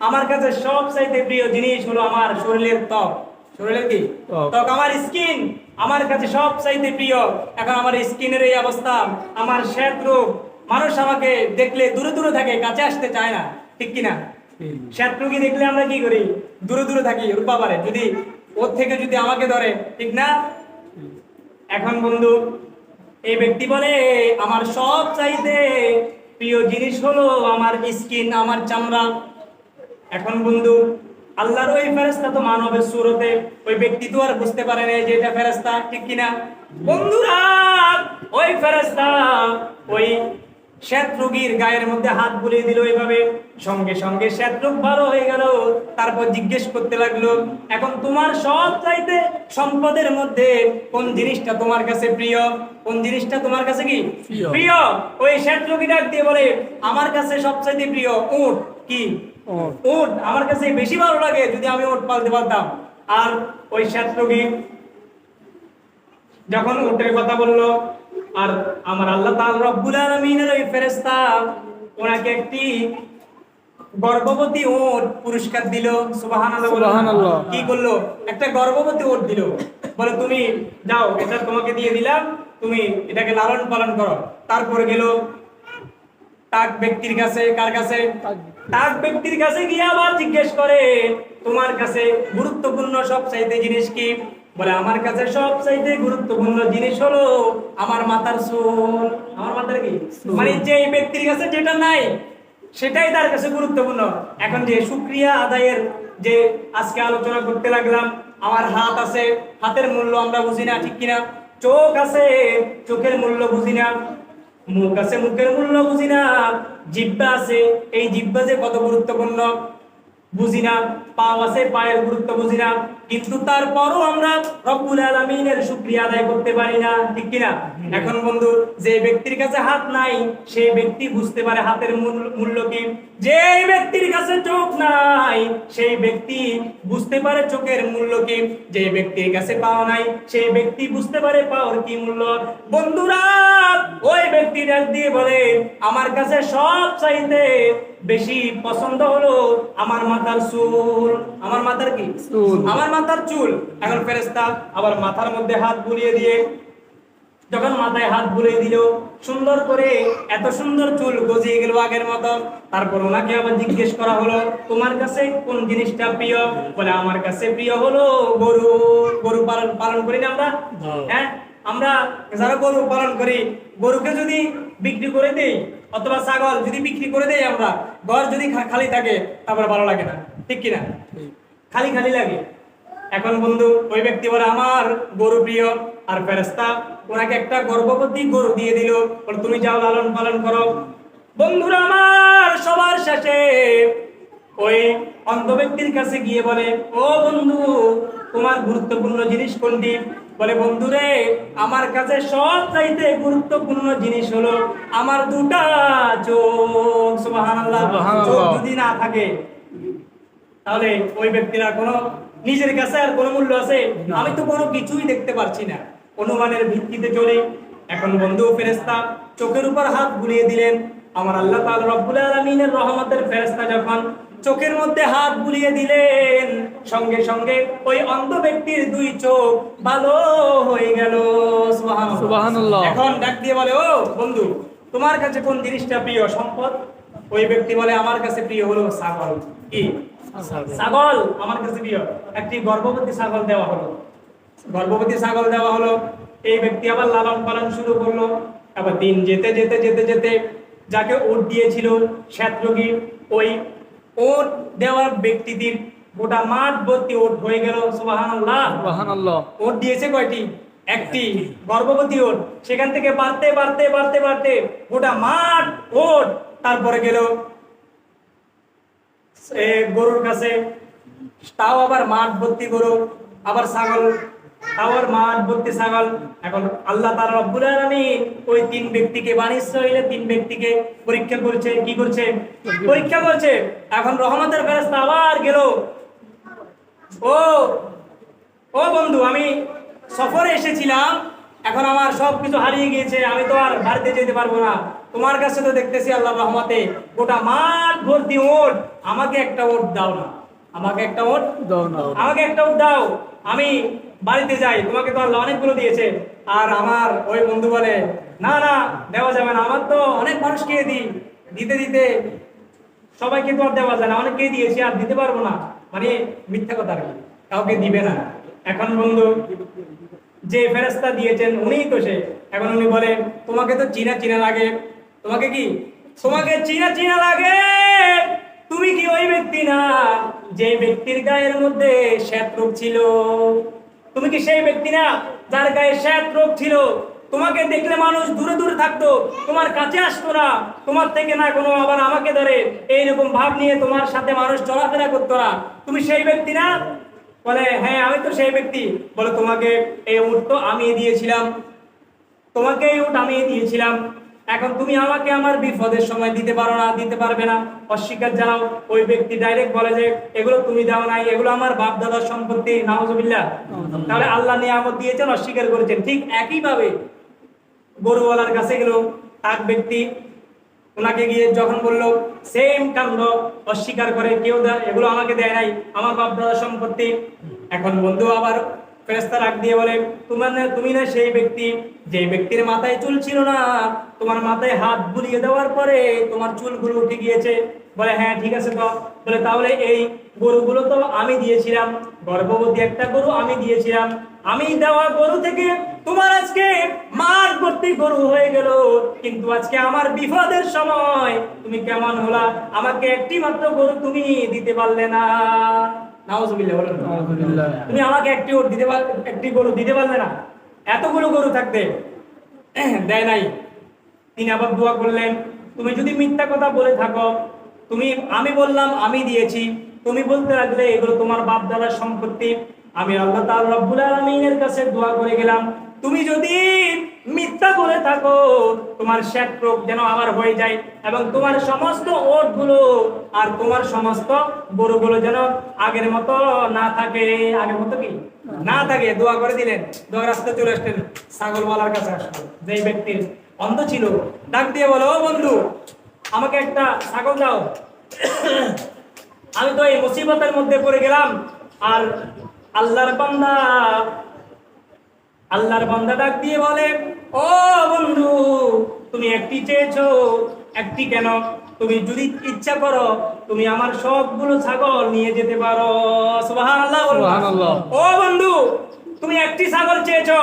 [SPEAKER 1] আমার কাছে সবচাইতে প্রিয় জিনিস হলো আমার শরীরের ত্বক। শরীরের কি?
[SPEAKER 2] ত্বক।
[SPEAKER 1] ত্বক, আমার স্কিন আমার কাছে সবচাইতে প্রিয়। এখন আমার স্কিনের এই অবস্থা, আমার শ্বেত রোগ, মানুষ আমাকে দেখলে দূরে দূরে থাকে, কাছে আসতে চায় না, ঠিক কিনা? শ্বেত রোগী দেখলে আমরা কি করি? দূরে দূরে থাকি, ওর বাবারে যদি ওর থেকে যদি আমাকে ধরে, ঠিক না? এখন বন্ধু এই ব্যক্তি বলে, আমার সব চাইতে প্রিয় জিনিস হলো আমার স্কিন, আমার চামড়া। এখন বন্ধু আল্লাহর ওই ফেরেশতা তো মানবের সুরতে, ওই ব্যক্তি তো আর বুঝতে পারে না যে এটা ফেরেশতা, ঠিক কিনা? বন্ধুরা ওই ফেরেশতা ওই শ্বেত রোগীর গায়ের মধ্যে হাত বুলিয়ে দিল এইভাবে, সঙ্গে সঙ্গে শ্বেত রোগ ভালো হয়ে গেল। তারপর জিজ্ঞেস করতে লাগলো, এখন তোমার সব চাইতে সম্পদের মধ্যে কোন জিনিসটা তোমার কাছে প্রিয়? কোন জিনিসটা তোমার কাছে কি
[SPEAKER 2] প্রিয়?
[SPEAKER 1] প্রিয়? ওই শ্বেত রোগী ডাক দিয়ে বলে, আমার কাছে সবচাইতে প্রিয় উট। কি?
[SPEAKER 2] উট।
[SPEAKER 1] উট আমার কাছে বেশি ভালো লাগে, যদি আমি উট পালতে পারতাম। আর ওই শ্বেত রোগী যখন উটের কথা বললো, আর আমার আল্লাহ তাআলা রব্বুল আলামিনের ওই ফেরেশতা ওনাকে একটি গর্ভবতী উট পুরস্কার দিল। সুবহানাল্লাহ বলুন।
[SPEAKER 2] সুবহানাল্লাহ।
[SPEAKER 1] কি করলো? একটা গর্ভবতী উট দিল, বলে তুমি যাও, এটা তোমাকে দিয়ে দিলাম, তুমি এটাকে লালন পালন করো। তারপরে গেল তাক ব্যক্তির কাছে। কার কাছে? তাক ব্যক্তির কাছে গিয়ে আবার জিজ্ঞেস করে, তোমার কাছে গুরুত্বপূর্ণ সবচাইতে জিনিস কি? বলে, আমার কাছে সবচাইতে গুরুত্বপূর্ণ জিনিস হলো আমার মাথার চুল। আমার মাথার কি? মানে যে ব্যক্তির কাছে যেটা নাই সেটাই তার কাছে গুরুত্বপূর্ণ। এখন যে শুকরিয়া আদায়ের যে আজকে আলোচনা করতে লাগলাম, আমার হাত আছে, হাতের মূল্য আমরা বুঝি না, ঠিক কিনা? চোখ আছে, চোখের মূল্য বুঝি না। মুখ আছে, মুখের মূল্য বুঝি না। জিহ্বা আছে, এই জিহ্বা যে কত গুরুত্বপূর্ণ বুঝি না। পাও আছে, পায়ের গুরুত্ব বুঝি না। কিন্তু তারপরও আমরা রব্বুল আলামিনের শুকরিয়া আদায় করতে পারি না, ঠিক কিনা? এখন বন্ধু যে ব্যক্তির কাছে হাত নাই সেই ব্যক্তি বুঝতে পারে হাতের মূল্য কি। যে ব্যক্তির কাছে চোখ নাই সেই ব্যক্তি বুঝতে পারে চোখের মূল্য কি। যে ব্যক্তির কাছে পা নাই সেই ব্যক্তি বুঝতে পারে পাওয়ার কি মূল্য। বন্ধুরা ওই ব্যক্তি ডাক দিয়ে বলে, আমার কাছে সব চাইতে বেশি পছন্দ হলো আমার মাথার চুল। আমার মাথার কি?
[SPEAKER 2] চুল।
[SPEAKER 1] আমার মাথার চুল। এখন ফেরেশতা আবার মাথার মধ্যে হাত বুলিয়ে দিয়ে, যখন মাথায় হাত বুলিয়ে দিল, সুন্দর করে এত সুন্দর চুল গজিয়ে গেল আগের মতো। তারপর ওনাকে আবার জিজ্ঞেস করা হলো, তোমার কাছে কোন জিনিসটা প্রিয়? বলে, আমার কাছে প্রিয় হলো গরু। গরু পালন করি না আমরা? হ্যাঁ, আমরা যারা গরু পালন করি, গরুকে যদি বিক্রি করে দেই অথবা ছাগল যদি বিক্রি করে দেই, আমরা ঘর যদি খালি থাকে তারপরে ভালো লাগে না, ঠিক কিনা? খালি খালি লাগে। এখন বন্ধু ওই ব্যক্তি বলে, আমার গরু প্রিয়। আর ফেরেশতা ওনাকে একটা গর্ভবতী গরু দিয়ে দিল, বলে তুমি যাও লালন পালন করো। বন্ধুরা আমার সবার শেষে ওই অন্ধ ব্যক্তির কাছে গিয়ে বলে, ও বন্ধু, তোমার গুরুত্বপূর্ণ জিনিস কোনটি? বলে, বন্ধুরে আমার কাছে সব চাইতে গুরুত্বপূর্ণ জিনিস হলো আমার দুটা চোখ। সুবহানাল্লাহ। চোখ যদি না থাকে তাহলে ওই ব্যক্তির আর কোনো নিজের কাছে আর কোনো মূল্য আছে? আমি তো কোনো কিছুই দেখতে পারছি না, অনুমানের ভিত্তিতে চলে। এখন বন্ধু ফেরেশতা চোখের উপর হাত বুলিয়ে দিলেন। আমার আল্লাহ তাআলা রব্বুল আলামিনের রহমতের ফেরেশতা যখন চোখের মধ্যে হাত বুলিয়ে দিলেন, সঙ্গে সঙ্গে ওই অন্ধ ব্যক্তির দুই চোখ ভালো হয়ে গেল।
[SPEAKER 2] সুবহানাল্লাহ।
[SPEAKER 1] এখন ডাক দিয়ে বলে, ও বন্ধু, তোমার কাছে কোন জিনিসটা প্রিয়? সম্পদ। ওই ব্যক্তি বলে, আমার কাছে প্রিয় হলো ছাগল। কি? ছাগল আমার কাছে প্রিয়। একটি গর্ভবতী ছাগল দেওয়া হলো। গর্ভবতী ছাগল দেওয়া হলো। এই ব্যক্তি আবার লালন পালন শুরু করলো। আবার দিন যেতে যেতে যেতে যেতে যাকে উট দিয়েছিল শ্বেত রোগী, ওই উট দেওয়ার ব্যক্তিটির গোটা মাঠ ভর্তি উট হয়ে গেল। সুবহানাল্লাহ।
[SPEAKER 2] সুবহানাল্লাহ।
[SPEAKER 1] উট দিয়েছে কয়টি? একটি গর্ভবতী উট। সেখান থেকে বাড়তে বাড়তে বাড়তে বাড়তে গোটা মাঠ উট। তারপরে গেল গরুর কাছে। তাও আবার মাঠ ভর্তি গরু, আবার ছাগল, তাও আবার মাঠ ভর্তি ছাগল। এখন আল্লাহ তাআলা রব্বুল আলামিন ওই তিন ব্যক্তিকে, বনী ইসরাঈলের তিন ব্যক্তিকে পরীক্ষা করছে। কি করছে? পরীক্ষা করছে। এখন রহমতের ফেরেশতা আবার গেল, ও ও বন্ধু, আমি সফরে এসেছিলাম, এখন আমার সবকিছু হারিয়ে গিয়েছে, আমি তো আর বাড়িতে যেতে পারবো না। তোমার কাছে তো দেখতেছি আল্লাহর রহমতে গোটা মাঠ ভর্তি ওট, আমাকে একটা ওট দাও না, আমাকে একটা ওট
[SPEAKER 2] দাও না।
[SPEAKER 1] আমাকে একটা ওট দাও, আমি বাড়িতে যাই। তোমাকে তো আল্লাহ অনেকগুলো দিয়েছে। আর আমার ওই বন্ধু বলে, না না, দেওয়া যাবে না, আমার তো অনেক মানুষকে দিতে দিতে সবাইকে তো আর দেওয়া যায় না, অনেককেই দিয়েছি, আর দিতে পারবো না। মানে মিথ্যা কথা আর কি, কাউকে দিবে না। এখন বন্ধু, যে ফেরেশতা দিয়েছেন উনিই তো সে। এখন উনি বলে, তোমাকে তো চিনা চিনা লাগে। তোমাকে কি? তোমাকে চিনা চিনা লাগে। তুমি কি ওই ব্যক্তি না যে ব্যক্তির গায়ের মধ্যে শ্বেত রোগ ছিল? তুমি কি সেই ব্যক্তি না যার গায়ে শ্বেত রোগ ছিল? তোমাকে দেখলে মানুষ দূরে দূরে থাকতো, তোমার কাছে আসতো না, তোমার থেকে না কোনো আবার আমাকে ধরে এইরকম ভাব নিয়ে তোমার সাথে মানুষ চলাফেরা করতো না। তুমি সেই ব্যক্তি না? বলে, হ্যাঁ আমি তো সেই ব্যক্তি। বলে, তোমাকে এই উট তো আমি দিয়েছিলাম, তোমাকে এই উট আমি দিয়েছিলাম। এখন তুমি আমাকে আমার বিপদের সময় দিতে পারো না, দিতে পারবে না, অস্বীকার জানাও। ওই ব্যক্তি ডাইরেক্ট বলে যে, এগুলো তুমি দাও নাই, এগুলো আমার বাপ দাদার সম্পত্তি। নাউজুবিল্লাহ। তাহলে আল্লাহ নিয়ামত দিয়েছেন, অস্বীকার করেছেন। ঠিক একইভাবে গরুওয়ালার কাছে গেল এক ব্যক্তি, ওনাকে গিয়ে যখন বললো, সেম কাণ্ড, অস্বীকার করে, কেউ এগুলো আমাকে দেয় নাই, আমার বাপ দাদার সম্পত্তি। এখন বন্ধু আবার ফেরেশতা রাগ দিয়ে বলে, তুমি না সেই ব্যক্তি যে ব্যক্তির মাথায় চুল ছিল না, তোমার মাথায় হাত বুলিয়ে দেওয়ার পরে তোমার চুলগুলো উঠে গিয়েছে। বলে, হ্যাঁ ঠিক আছে। তো বলে, তাহলে এই গরুগুলো তো আমি দিয়েছিলাম, গর্ভবতী একটা গরু আমি দিয়েছিলাম, আমি দেওয়া গরু থেকে তোমার আজকে মাঠ ভর্তি গরু হয়ে গেল, কিন্তু আজকে আমার বিপদের সময় তুমি কেমন হলা, আমাকে একটি মাত্র গরু তুমি দিতে পারলে না। নাউজুবিল্লাহ বলেন।
[SPEAKER 2] আলহামদুলিল্লাহ।
[SPEAKER 1] তুমি আমাকে একটি গরু দিতে পারলে না, এতগুলো গরু থাকতে দেয় নাই। তিনি আবার দোয়া করলেন, তুমি যদি মিথ্যা কথা বলে থাকো, আমি বললাম আমি দিয়েছি, তুমি বলতে লাগলে এগুলো তোমার বাপ দাদার সম্পত্তি। আমি আল্লাহ তাআলা রব্বুল আলামিনের কাছে দোয়া করে গেলাম, তুমি যদি মিথ্যা বলে থাকো, তোমার শ্বেত রোগ যেন আবার হয়ে যায়, এবং তোমার সমস্ত ওটগুলো আর তোমার সমস্ত গরুগুলো যেন আগের মতো না থাকে। আগের মতো কি না থাকে। দোয়া করে দিলেন। দোয়া রাস্তায় চলে আসলেন, ছাগলওয়ালার কাছে আসলো। যে ব্যক্তির অন্ধ ছিল, ডাক দিয়ে বলো, ও বন্ধু, আমাকে একটা ছাগল দাও, আমি তো এই মুসিবতের মধ্যে পড়ে গেলাম। আর আল্লাহর বান্দা ডাক দিয়ে বলে, ও বন্ধু, তুমি একটি চেয়েছো, একটি কেন? তুমি যদি ইচ্ছা করো, তুমি আমার সবগুলো ছাগল নিয়ে যেতে পারো। সুবহানাল্লাহ।
[SPEAKER 2] সুবহানাল্লাহ।
[SPEAKER 1] ও বন্ধু, তুমি একটি ছাগল চেয়েছো,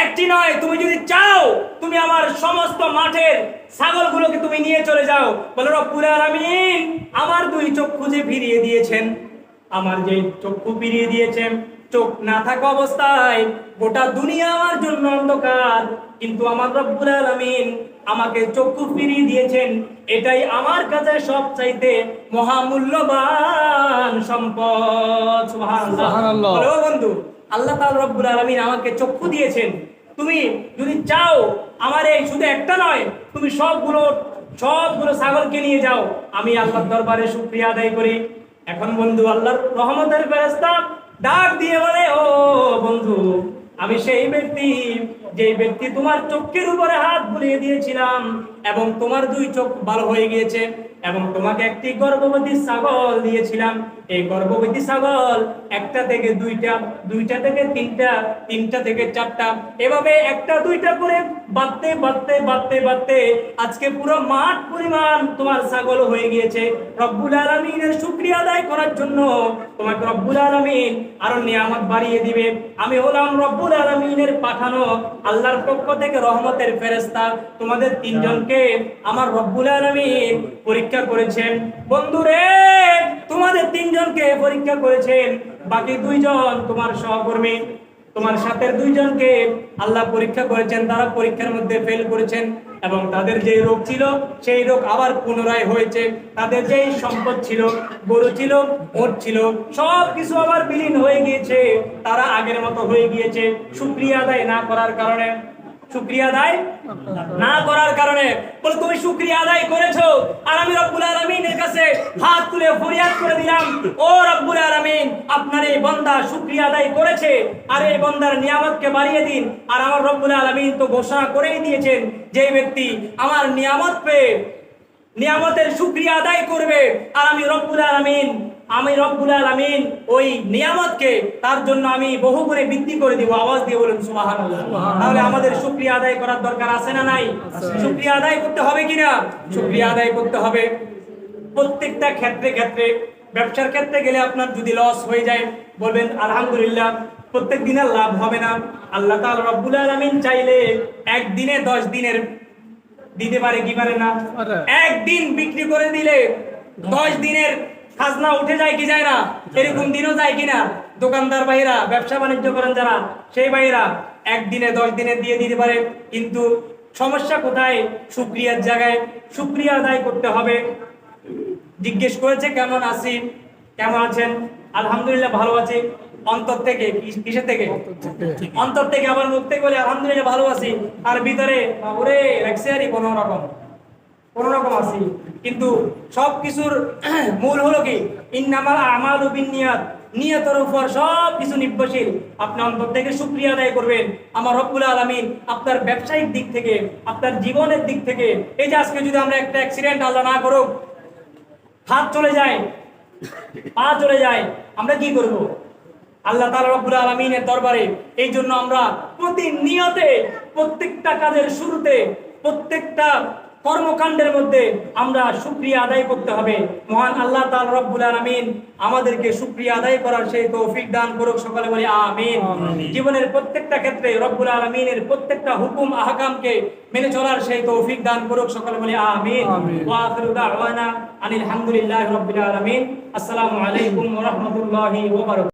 [SPEAKER 1] একটি নয়, তুমি যদি চাও, তুমি আমার সমস্ত মাঠের ছাগলগুলোকে তুমি নিয়ে চলে যাও। বলে, রব্বুল আলামিন আমার দুই চক্ষু যে ফিরিয়ে দিয়েছেন, আমার যে চক্ষু ফিরিয়ে দিয়েছেন, চোখ না থাকা অবস্থায় গোটা দুনিয়া আমার জন্য অন্ধকার, কিন্তু আমার রব্বুল আলামিন আমাকে চক্ষু ফিরিয়ে দিয়েছেন, এটাই আমার কাছে সবচাইতে মহামূল্যবান সম্পদ। সুবহানাল্লাহ।
[SPEAKER 2] সুবহানাল্লাহ।
[SPEAKER 1] বলো বন্ধু, আল্লাহ তাআলা রব্বুল আলামিন আমাকে চক্ষু দিয়েছেন, তুমি যদি চাও, আমার এই শুধু একটা নয়, তুমি সবগুলো ছাগলকে নিয়ে যাও, আমি আল্লাহর দরবারে শুকরিয়া আদায় করি। এখন বন্ধু, আল্লাহর রহমতের ফেরেশতা ডাক দিয়ে বলে, ও বন্ধু, আমি সেই ব্যক্তি যে ব্যক্তি তোমার চোখের উপরে হাত বুলিয়ে দিয়েছিলাম, এবং তোমার দুই চোখ ভালো হয়ে গিয়েছে, এবং তোমাকে একটি গর্ভবতী ছাগল দিয়েছিলাম। এই গর্ভবতী ছাগল একটা থেকে দুইটা, দুইটা থেকে তিনটা, তিনটা থেকে চারটা, এভাবে একটা দুইটা করে বাড়তে বাড়তে বাড়তে বাড়তে আজকে পুরো মাঠ পরিমাণ তোমার ছাগল হয়ে গিয়েছে। রব্বুল আলামিনের শুকরিয়া আদায় করার জন্য তোমাকে রব্বুল আলামিন আরো নিয়ামত বাড়িয়ে দিবে। আমি হলাম রব্বুল আলামিনের পাঠানো আল্লাহর পক্ষ থেকে রহমতের ফেরেশতা। তোমাদের তিনজনকে আমার রব্বুল আলামিন পরীক্ষা করেছেন। বন্ধুরে, তোমাদের তিনজনকে পরীক্ষা করেছেন, বাকি দুইজন তোমার সহকর্মী, তোমার সাথে দুইজনকে আল্লাহ পরীক্ষা করেছেন, তারা পরীক্ষার মধ্যে ফেল করেছেন। এবং তাদের যে রোগ ছিল সেই রোগ আবার পুনরায় হয়েছে। তাদের যেই সম্পদ ছিল, গরু ছিল, ওট ছিল, সব কিছু আবার বিলীন হয়ে গিয়েছে। তারা আগের মতো হয়ে গিয়েছে শুকরিয়া আদায় না করার কারণে। শুকরিয়া আদায় না করার কারণে। বলে তুমি শুকরিয়া আদায় করেছো, আর আমি রব্বুল আলামিনের কাছে হাত তুলে ফরিয়াদ করে দিলাম, ও রব্বুল আলামিন, আপনার এই বান্দা শুকরিয়া আদায় করেছে, আর এই বান্দার নিয়ামতকে বাড়িয়ে দিন। আর আমার রব্বুল আলামিন তো ঘোষণা করেই দিয়েছেন, যে ব্যক্তি আমার নিয়ামত পেয়ে নিয়ামতের শুকরিয়া আদায় করবে, আর আমি রব্বুল আলামিন ওই নিয়ামতকে তার জন্য আমি বহুগুণে বৃদ্ধি করে দিব। আওয়াজ দিয়ে বলুন সুবহানাল্লাহ। তাহলে আমাদের শুকরিয়া আদায় করার দরকার আছে না নাই? শুকরিয়া আদায় করতে হবে কিনা? শুকরিয়া আদায় করতে হবে। প্রত্যেকটা ক্ষেত্রে ক্ষেত্রে, ব্যবসার ক্ষেত্রে গেলে আপনার যদি লস হয়ে যায়, বলবেন আলহামদুলিল্লাহ। প্রত্যেক দিনের লাভ হবে না। আল্লাহ তাআলা রব্বুল আলামিন চাইলে একদিনে 10 দিনের দিতে পারে, কি পারে না? একদিন বিক্রি করে দিলে 10 দিনের খাজনা উঠে যায় কি যায় না? এরকম দিনও যায় কিনা? দোকানদার ভাইরা, ব্যবসা বাণিজ্য করেন যারা, সেই ভাইরা একদিনে 10 দিনে দিয়ে দিতে পারে। কিন্তু সমস্যা কোথায়? শুকরিয়ার জায়গায়। শুকরিয়া আদায় করতে হবে। জিজ্ঞেস করেছে কেমন আছি, কেমন আছেন? আলহামদুলিল্লাহ ভালো আছি। অন্তর থেকে, কিসের থেকে? অন্তর থেকে। আবার মুখ থেকে বলে আলহামদুলিল্লাহ ভালো আছি, আর ভিতরে ওরে রাখছে কোনো রকম আছি। কিন্তু সবকিছুর মূল হলো কি? ইন্নামাল আমালু বিন্নিয়াত। নিয়তের উপর সবকিছু নির্ভরশীল। আপনি অন্তর থেকে শুকরিয়া আদায় করবেন, আমার রব্বুল আলামিন আপনার ব্যবসায়িক দিক থেকে, আপনার জীবনের দিক থেকে, এই যে আজকে যদি আমরা একটা অ্যাক্সিডেন্ট আল্লাহ না করুক, হাত চলে যায়, পা চলে যায়, আমরা কি করব? আল্লাহ তাআলা রব্বুল আলামিনের দরবারে। এই জন্য আমরা প্রতিনিয়তে, প্রত্যেকটা কাজের শুরুতে, প্রত্যেকটা কর্মকাণ্ডের মধ্যে আমরা শুকরিয়া আদায় করতে হবে। মহান আল্লাহ তাআলা রব্বুল আলামিন আমাদেরকে শুকরিয়া আদায় করার সেই তৌফিক দান করুক। সকলে বলি আমিন। জীবনের প্রত্যেকটা ক্ষেত্রে রব্বুল আলামিনের প্রত্যেকটা হুকুম আহকামকে মেনে চলার সেই তৌফিক দান করুক। সকলে বলি আমিন। ওয়া আখিরু দাওয়ানা আনিল হামদুলিল্লাহি রাব্বিল আলামিন। আসসালামু আলাইকুম ওয়া রাহমাতুল্লাহি ওয়া বারাকাতুহু।